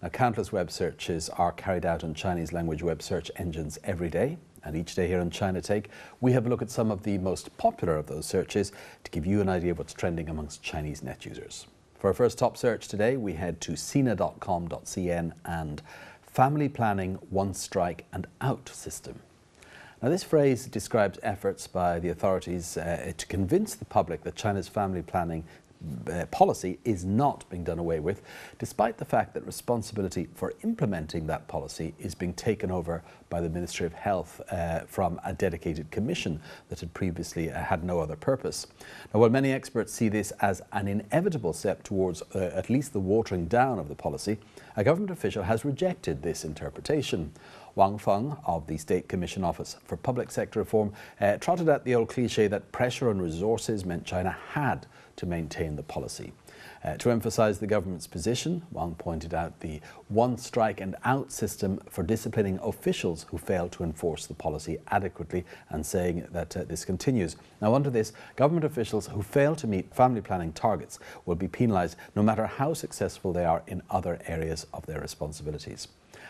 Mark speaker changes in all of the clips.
Speaker 1: Now, countless web searches are carried out on Chinese language web search engines every day. And each day here on China Take, we have a look at some of the most popular of those searches to give you an idea of what's trending amongst Chinese net users. For our first top search today, we head to sina.com.cn and family planning, one strike and out system. Now, this phrase describes efforts by the authorities to convince the public that China's family planning policy is not being done away with, despite the fact that responsibility for implementing that policy is being taken over by the Ministry of Health from a dedicated commission that had previously had no other purpose. Now, while many experts see this as an inevitable step towards at least the watering down of the policy, a government official has rejected this interpretation. Wang Feng of the State Commission Office for Public Sector Reform trotted out the old cliche that pressure on resources meant China had to maintain the policy. To emphasise the government's position, Wang pointed out the one strike and out system for disciplining officials who fail to enforce the policy adequately, and saying that this continues. Now, under this, government officials who fail to meet family planning targets will be penalised no matter how successful they are in other areas of their responsibilities.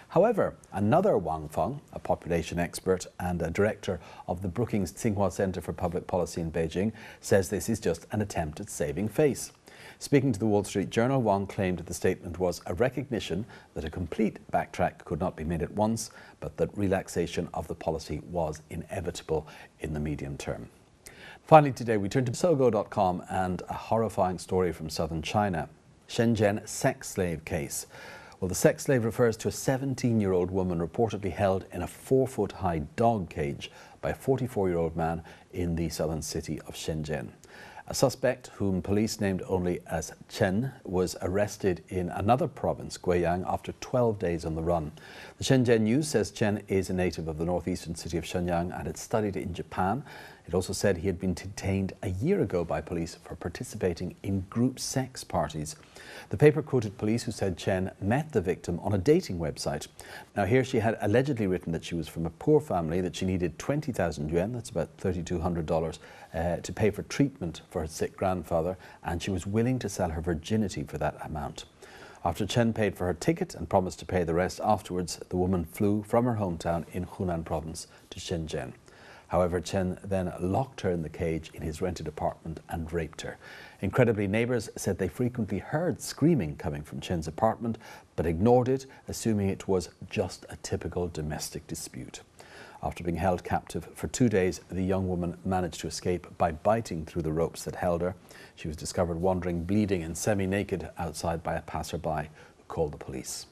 Speaker 1: However, another Wang Feng, a population expert and a director of the Brookings Tsinghua Center for Public Policy in Beijing, says this is just an attempt at saving face. Speaking to the Wall Street Journal, Wang claimed that the statement was a recognition that a complete backtrack could not be made at once, but that relaxation of the policy was inevitable in the medium term. Finally today, we turn to Sogo.com and a horrifying story from southern China. Shenzhen sex slave case. Well, the sex slave refers to a 17-year-old woman reportedly held in a 4-foot-high dog cage by a 44-year-old man in the southern city of Shenzhen. A suspect, whom police named only as Chen, was arrested in another province, Guiyang, after 12 days on the run. The Shenzhen News says Chen is a native of the northeastern city of Shenyang and had studied in Japan. It also said he had been detained a year ago by police for participating in group sex parties. The paper quoted police who said Chen met the victim on a dating website. Now, here she had allegedly written that she was from a poor family, that she needed 20,000 yuan, that's about $3,200, to pay for treatment for her sick grandfather, and she was willing to sell her virginity for that amount. After Chen paid for her ticket and promised to pay the rest afterwards, the woman flew from her hometown in Hunan province to Shenzhen. However, Chen then locked her in the cage in his rented apartment and raped her. Incredibly, neighbours said they frequently heard screaming coming from Chen's apartment, but ignored it, assuming it was just a typical domestic dispute. After being held captive for 2 days, the young woman managed to escape by biting through the ropes that held her. She was discovered wandering bleeding and semi-naked outside by a passerby who called the police.